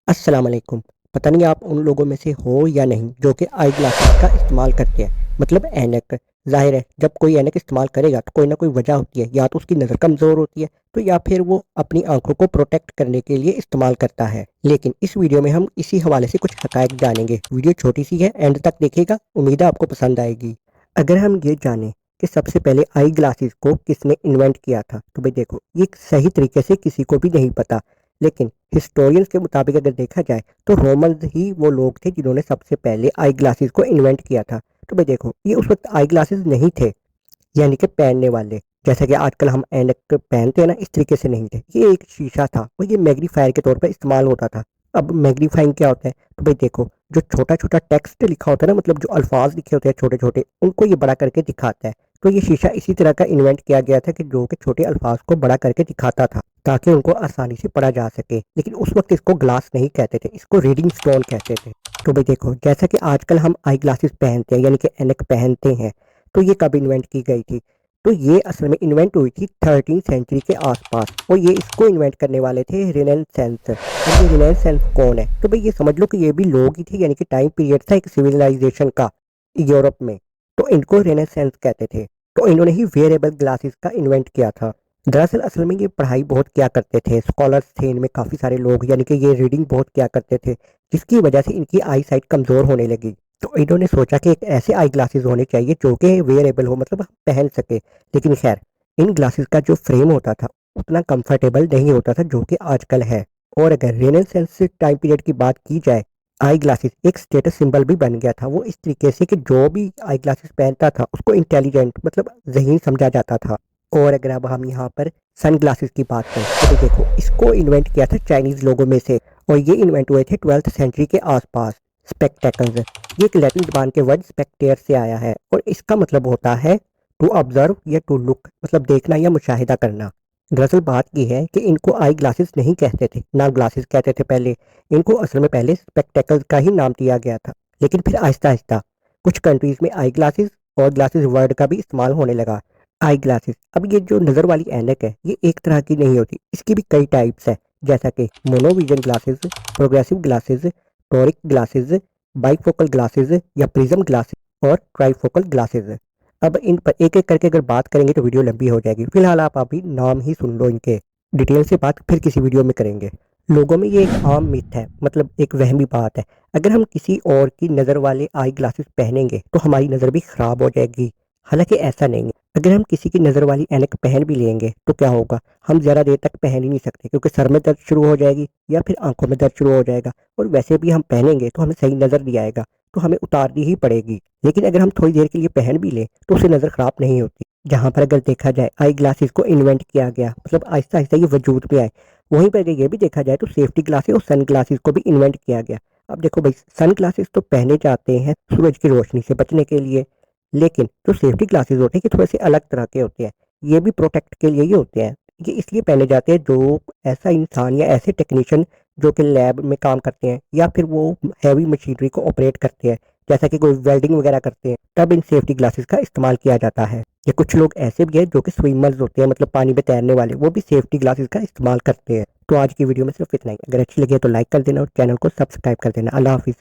अस्सलाम वालेकुम। पता नहीं आप उन लोगों में से हो या नहीं जो कि आई ग्लासेस का इस्तेमाल करते हैं, मतलब ऐनक। ज़ाहिर है जब कोई ऐनक इस्तेमाल करेगा तो कोई ना कोई वजह होती है, या तो उसकी नज़र कमज़ोर होती है तो या फिर वो अपनी आंखों को प्रोटेक्ट करने के लिए इस्तेमाल करता है। लेकिन इस वीडियो में हम इसी हवाले से कुछ हकायक जानेंगे। वीडियो छोटी सी है, एंड तक देखिएगा, उम्मीद है आपको पसंद आएगी। अगर हम ये जानें कि सबसे पहले आई ग्लासेस को किसने इन्वेंट किया था, तो भाई देखो, ये सही तरीके से किसी को भी नहीं पता। लेकिन हिस्टोरियंस के मुताबिक अगर देखा जाए तो रोमन्स ही वो लोग थे जिन्होंने सबसे पहले आई ग्लासेस को इन्वेंट किया था। तो भाई देखो, ये उस वक्त आई ग्लासेस नहीं थे, यानी कि पहनने वाले, जैसा कि आजकल हम ऐनक पहनते हैं ना, इस तरीके से नहीं थे। ये एक शीशा था और ये मैग्नीफायर के तौर पर इस्तेमाल होता था। अब मैग्नीफाइंग क्या होता है, तो भाई देखो, जो छोटा छोटा टेक्स्ट लिखा होता है ना, मतलब जो अल्फाज लिखे होते हैं छोटे छोटे, उनको ये बड़ा करके दिखाता है। तो ये शीशा इसी तरह का इन्वेंट किया गया था कि जो कि छोटे अल्फाज को बड़ा करके दिखाता था, ताकि उनको आसानी से पढ़ा जा सके। लेकिन उस वक्त इसको ग्लास नहीं कहते थे, इसको रीडिंग स्टोन कहते थे। तो भाई देखो, जैसा कि आजकल हम आई ग्लासेस पहनते हैं, यानी कि ऐनक पहनते हैं, तो ये कब इन्वेंट की गई थी? तो ये असल में इन्वेंट हुई थी 13वीं सेंचुरी के आसपास, और ये इसको इन्वेंट करने वाले थे रेनेसांस। अब ये रेनेसांस कौन है? तो भाई ये समझ लो कि ये भी लोग ही थे, यानी कि टाइम पीरियड था एक सिविलाइजेशन का यूरोप में। तो इनको रेनेसांस कहते थे। तो इन्होंने ही वेयरेबल ग्लासेस का इन्वेंट किया था। दरअसल असल में ये पढ़ाई बहुत किया करते थे, स्कॉलर्स थे इनमें काफ़ी सारे लोग, यानी कि ये रीडिंग बहुत किया करते थे, जिसकी वजह से इनकी आई साइट कमज़ोर होने लगी। तो इन्होंने सोचा कि एक ऐसे आई ग्लासेस होने चाहिए जो कि वेयरेबल हो, मतलब हम पहन सके। लेकिन खैर, इन ग्लासेस का जो फ्रेम होता था उतना कंफर्टेबल नहीं होता था जो कि आजकल है। और अगर रेनेसांस टाइम पीरियड की बात की जाए, आई ग्लासेस एक स्टेटस सिंबल भी बन गया था। वो इस तरीके से कि जो भी आई ग्लासेस पहनता था उसको इंटेलिजेंट, मतलब ज़हीन समझा जाता था। और अगर अब हम यहाँ पर सन ग्लासेस की बात करें, तो देखो, इसको इन्वेंट किया था चाइनीज़ लोगों में से, और ये इन्वेंट हुए थे 12वीं सेंचुरी के आसपास। स्पेक्टेकल्स, ये एक लैटिन ज़बान के वर्ड स्पेक्टेयर से आया है, और इसका मतलब होता है टू ऑब्जर्व या टू लुक, मतलब देखना या मुशाहिदा करना। दरअसल बात ये है कि इनको आई ग्लासेस नहीं कहते थे, ना ग्लासेस कहते थे पहले। इनको असल में पहले स्पेक्टेकल्स का ही नाम दिया गया था। लेकिन फिर आहिस्ता आहिस्ता कुछ कंट्रीज में आई ग्लासेस और ग्लासेस वर्ड का भी इस्तेमाल होने लगा। आई ग्लासेस, अब ये जो नज़र वाली ऐनक है, ये एक तरह की नहीं होती, इसकी भी कई टाइप्स है, जैसा कि मोनोविजन glasses, progressive glasses, toric glasses, bifocal glasses या प्रिज्म ग्लासेस और ट्राइफोकल ग्लासेस। अब इन पर एक एक करके अगर बात करेंगे तो वीडियो लंबी हो जाएगी। फिलहाल आप अभी नाम ही सुन लो इनके, डिटेल से बात फिर किसी वीडियो में करेंगे। लोगों में ये एक आम मिथ है, मतलब एक वहमी बात है, अगर हम किसी और की नज़र वाले आई ग्लासेस पहनेंगे तो हमारी नज़र भी खराब हो जाएगी। हालांकि ऐसा नहीं है। अगर हम किसी की नज़र वाली ऐनक पहन भी लेंगे तो क्या होगा, हम ज़्यादा देर तक पहन ही नहीं सकते, क्योंकि सर में दर्द शुरू हो जाएगी या फिर आंखों में दर्द शुरू हो जाएगा। और वैसे भी हम पहनेंगे तो हमें सही नज़र नहीं आएगा, तो हमें उतारनी ही पड़ेगी। लेकिन अगर हम थोड़ी देर के लिए पहन भी लें तो उससे नज़र ख़राब नहीं होती। जहाँ पर अगर देखा जाए आई ग्लासेस को इन्वेंट किया गया, मतलब आहिस्ता आहिस्ता ये वजूद में आए, वहीं पर अगर ये भी देखा जाए तो सेफ्टी ग्लासेस और सन ग्लासेस को भी इन्वेंट किया गया। अब देखो भाई, सन ग्लासेस तो पहने जाते हैं सूरज की रोशनी से बचने के लिए, लेकिन जो सेफ्टी ग्लासेस होते हैं ये थोड़े से अलग तरह के होते हैं। ये भी प्रोटेक्ट के लिए ही होते हैं। ये इसलिए पहने जाते हैं जो ऐसा इंसान या ऐसे टेक्नीशियन जो कि लैब में काम करते हैं, या फिर वो हैवी मशीनरी को ऑपरेट करते हैं, जैसा कि कोई वेल्डिंग वगैरह करते हैं, तब इन सेफ्टी ग्लासेस का इस्तेमाल किया जाता है। या कुछ लोग ऐसे भी हैं जो कि स्विमर्स होते हैं, मतलब पानी में तैरने वाले, वो भी सेफ्टी ग्लासेस का इस्तेमाल करते हैं। तो आज की वीडियो में सिर्फ इतना ही। अगर अच्छी लगे तो लाइक कर देना और चैनल को सब्सक्राइब कर देना। अल्लाह हाफिज़।